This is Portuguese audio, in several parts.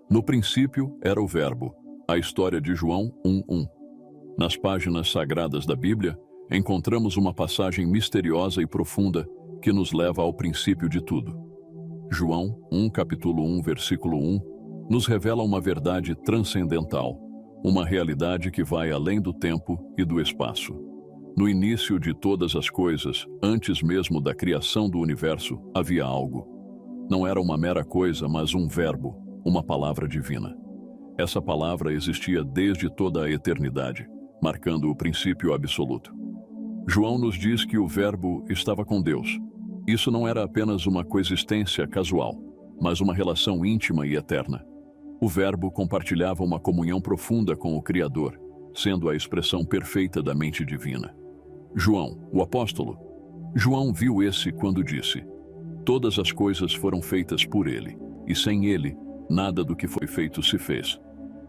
No princípio era o Verbo, a história de João 1:1. Nas páginas sagradas da Bíblia, encontramos uma passagem misteriosa e profunda que nos leva ao princípio de tudo. João 1, capítulo 1, versículo 1, nos revela uma verdade transcendental, uma realidade que vai além do tempo e do espaço. No início de todas as coisas, antes mesmo da criação do universo, havia algo. Não era uma mera coisa, mas um verbo, uma palavra divina. Essa palavra existia desde toda a eternidade, marcando o princípio absoluto. João nos diz que o Verbo estava com Deus. Isso não era apenas uma coexistência casual, mas uma relação íntima e eterna. O Verbo compartilhava uma comunhão profunda com o Criador, sendo a expressão perfeita da mente divina. João, o apóstolo, João viu esse quando disse: "Todas as coisas foram feitas por ele, e sem ele, nada do que foi feito se fez.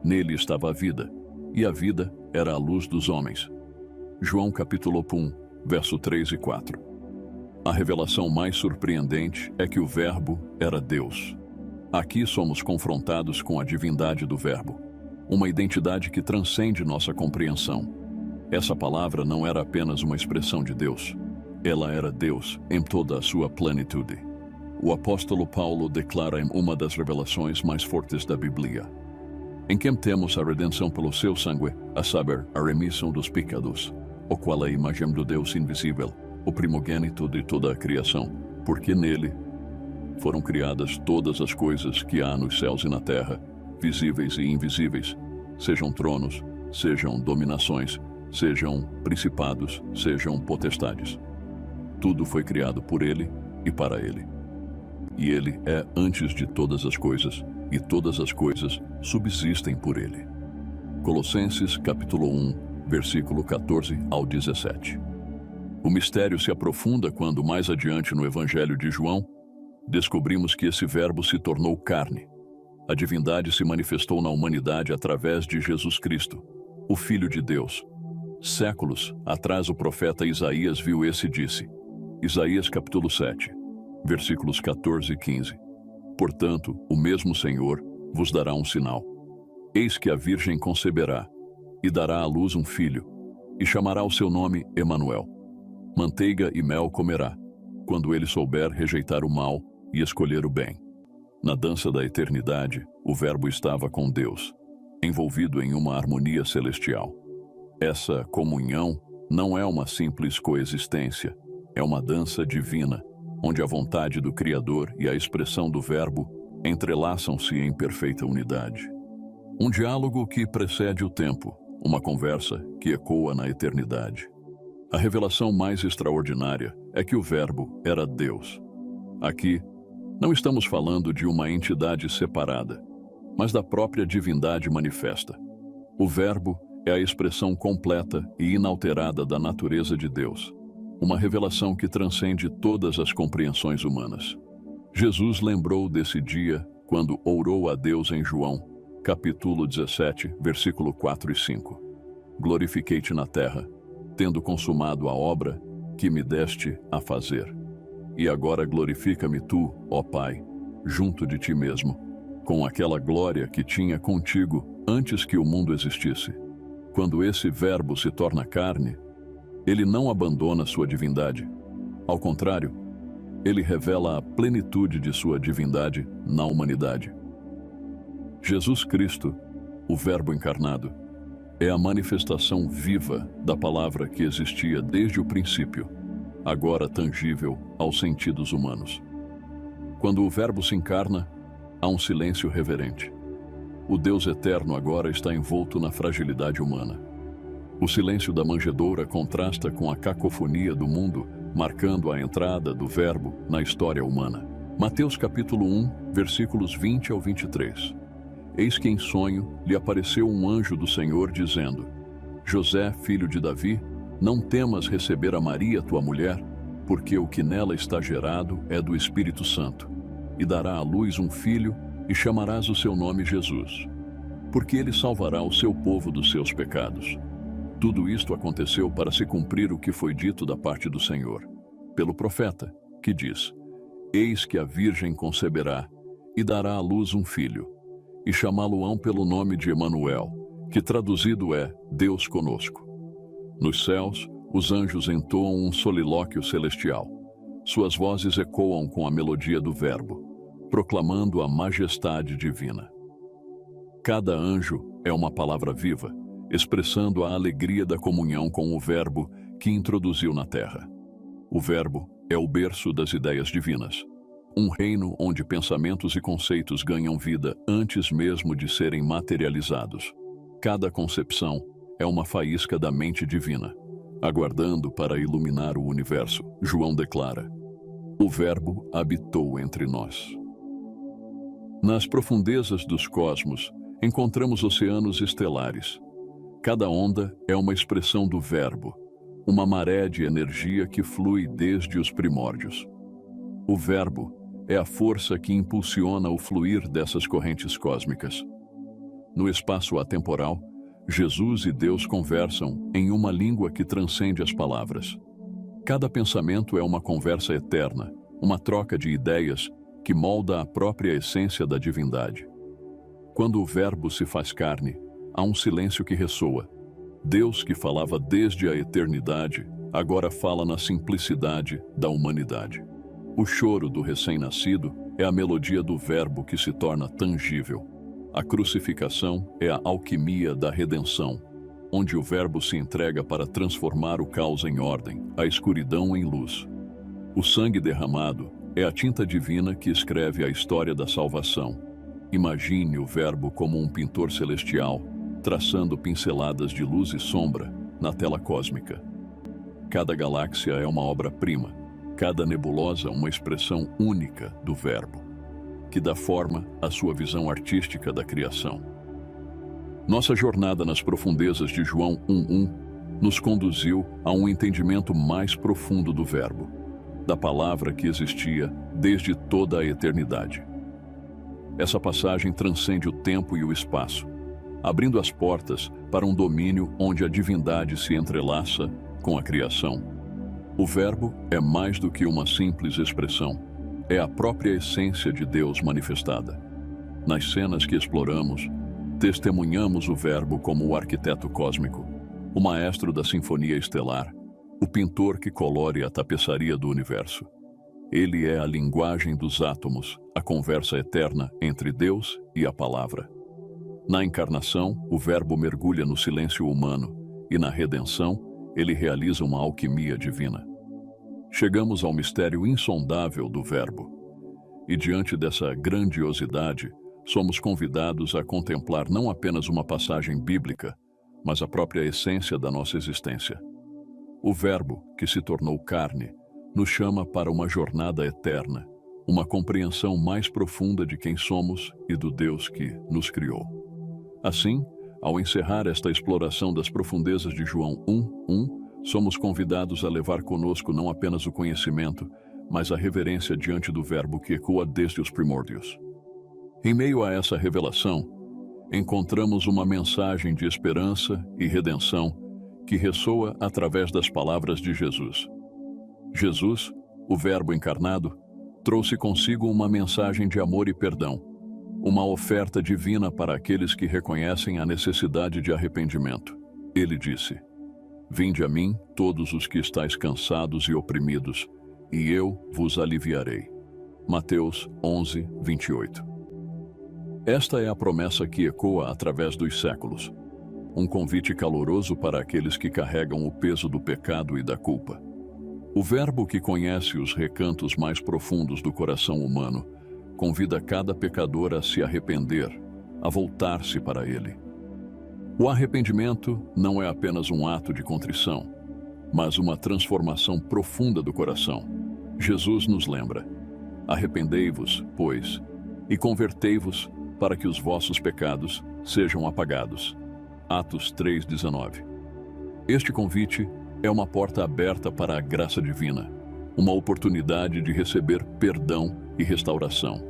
Nele estava a vida, e a vida era a luz dos homens." João capítulo 1, verso 3 e 4. A revelação mais surpreendente é que o Verbo era Deus. Aqui somos confrontados com a divindade do Verbo, uma identidade que transcende nossa compreensão. Essa palavra não era apenas uma expressão de Deus, ela era Deus em toda a sua plenitude. O apóstolo Paulo declara em uma das revelações mais fortes da Bíblia: "Em quem temos a redenção pelo seu sangue, a saber, a remissão dos pecados, o qual é a imagem do Deus invisível, o primogênito de toda a criação, porque nele foram criadas todas as coisas que há nos céus e na terra, visíveis e invisíveis, sejam tronos, sejam dominações, sejam principados, sejam potestades. Tudo foi criado por ele e para ele. E ele é antes de todas as coisas, e todas as coisas subsistem por ele." Colossenses capítulo 1, versículo 14 ao 17. O mistério se aprofunda quando, mais adiante no Evangelho de João, descobrimos que esse Verbo se tornou carne. A divindade se manifestou na humanidade através de Jesus Cristo, o Filho de Deus. Séculos atrás o profeta Isaías viu esse e disse, Isaías capítulo 7, versículos 14 e 15. "Portanto, o mesmo Senhor vos dará um sinal. Eis que a Virgem conceberá, e dará à luz um filho, e chamará o seu nome Emanuel. Manteiga e mel comerá, quando ele souber rejeitar o mal e escolher o bem." Na dança da eternidade, o Verbo estava com Deus, envolvido em uma harmonia celestial. Essa comunhão não é uma simples coexistência, é uma dança divina, onde a vontade do Criador e a expressão do Verbo entrelaçam-se em perfeita unidade. Um diálogo que precede o tempo, uma conversa que ecoa na eternidade. A revelação mais extraordinária é que o Verbo era Deus. Aqui, não estamos falando de uma entidade separada, mas da própria divindade manifesta. O Verbo é a expressão completa e inalterada da natureza de Deus, uma revelação que transcende todas as compreensões humanas. Jesus lembrou desse dia quando orou a Deus em João, capítulo 17, versículo 4 e 5. "Glorifiquei-te na terra, tendo consumado a obra que me deste a fazer. E agora glorifica-me tu, ó Pai, junto de ti mesmo, com aquela glória que tinha contigo antes que o mundo existisse." Quando esse Verbo se torna carne, ele não abandona sua divindade. Ao contrário, ele revela a plenitude de sua divindade na humanidade. Jesus Cristo, o Verbo encarnado, é a manifestação viva da palavra que existia desde o princípio, agora tangível aos sentidos humanos. Quando o Verbo se encarna, há um silêncio reverente. O Deus eterno agora está envolto na fragilidade humana. O silêncio da manjedoura contrasta com a cacofonia do mundo, marcando a entrada do Verbo na história humana. Mateus capítulo 1, versículos 20 ao 23. "Eis que em sonho lhe apareceu um anjo do Senhor, dizendo: José, filho de Davi, não temas receber a Maria, tua mulher, porque o que nela está gerado é do Espírito Santo, e dará à luz um filho, e chamarás o seu nome Jesus, porque ele salvará o seu povo dos seus pecados. Tudo isto aconteceu para se cumprir o que foi dito da parte do Senhor, pelo profeta, que diz: Eis que a Virgem conceberá, e dará à luz um filho, e chamá-lo-ão pelo nome de Emanuel, que traduzido é Deus conosco. Nos céus, os anjos entoam um solilóquio celestial. Suas vozes ecoam com a melodia do Verbo, proclamando a majestade divina. Cada anjo é uma palavra viva, expressando a alegria da comunhão com o Verbo que introduziu na terra. O Verbo é o berço das ideias divinas, um reino onde pensamentos e conceitos ganham vida antes mesmo de serem materializados. Cada concepção é uma faísca da mente divina, aguardando para iluminar o universo. João declara: o Verbo habitou entre nós. Nas profundezas dos cosmos, encontramos oceanos estelares. Cada onda é uma expressão do Verbo, uma maré de energia que flui desde os primórdios. O Verbo é a força que impulsiona o fluir dessas correntes cósmicas. No espaço atemporal, Jesus e Deus conversam em uma língua que transcende as palavras. Cada pensamento é uma conversa eterna, uma troca de ideias que molda a própria essência da divindade. Quando o Verbo se faz carne, há um silêncio que ressoa. Deus, que falava desde a eternidade, agora fala na simplicidade da humanidade. O choro do recém-nascido é a melodia do Verbo que se torna tangível. A crucificação é a alquimia da redenção, onde o Verbo se entrega para transformar o caos em ordem, a escuridão em luz. O sangue derramado é a tinta divina que escreve a história da salvação. Imagine o Verbo como um pintor celestial, traçando pinceladas de luz e sombra na tela cósmica. Cada galáxia é uma obra-prima, cada nebulosa uma expressão única do Verbo, que dá forma à sua visão artística da criação. Nossa jornada nas profundezas de João 1:1 nos conduziu a um entendimento mais profundo do Verbo, da palavra que existia desde toda a eternidade. Essa passagem transcende o tempo e o espaço, abrindo as portas para um domínio onde a divindade se entrelaça com a criação. O Verbo é mais do que uma simples expressão, é a própria essência de Deus manifestada. Nas cenas que exploramos, testemunhamos o Verbo como o arquiteto cósmico, o maestro da sinfonia estelar, o pintor que colore a tapeçaria do universo. Ele é a linguagem dos átomos, a conversa eterna entre Deus e a palavra. Na encarnação, o Verbo mergulha no silêncio humano e na redenção, ele realiza uma alquimia divina. Chegamos ao mistério insondável do Verbo. E diante dessa grandiosidade, somos convidados a contemplar não apenas uma passagem bíblica, mas a própria essência da nossa existência. O Verbo, que se tornou carne, nos chama para uma jornada eterna, uma compreensão mais profunda de quem somos e do Deus que nos criou. Assim, ao encerrar esta exploração das profundezas de João 1:1, somos convidados a levar conosco não apenas o conhecimento, mas a reverência diante do Verbo que ecoa desde os primórdios. Em meio a essa revelação, encontramos uma mensagem de esperança e redenção que ressoa através das palavras de Jesus. Jesus, o Verbo encarnado, trouxe consigo uma mensagem de amor e perdão, uma oferta divina para aqueles que reconhecem a necessidade de arrependimento. Ele disse: "Vinde a mim, todos os que estáis cansados e oprimidos, e eu vos aliviarei." Mateus 11:28. Esta é a promessa que ecoa através dos séculos. Um convite caloroso para aqueles que carregam o peso do pecado e da culpa. O Verbo que conhece os recantos mais profundos do coração humano convida cada pecador a se arrepender, a voltar-se para ele. O arrependimento não é apenas um ato de contrição, mas uma transformação profunda do coração. Jesus nos lembra: "Arrependei-vos, pois, e convertei-vos para que os vossos pecados sejam apagados." Atos 3:19. Este convite é uma porta aberta para a graça divina, uma oportunidade de receber perdão e restauração.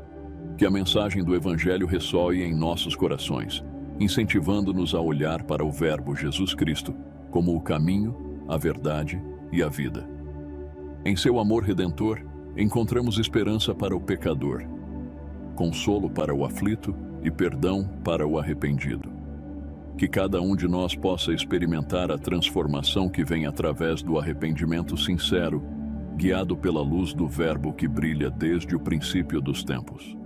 Que a mensagem do Evangelho ressoe em nossos corações, incentivando-nos a olhar para o Verbo Jesus Cristo como o caminho, a verdade e a vida. Em seu amor redentor, encontramos esperança para o pecador. consolo para o aflito e perdão para o arrependido. Que cada um de nós possa experimentar a transformação que vem através do arrependimento sincero, guiado pela luz do Verbo que brilha desde o princípio dos tempos.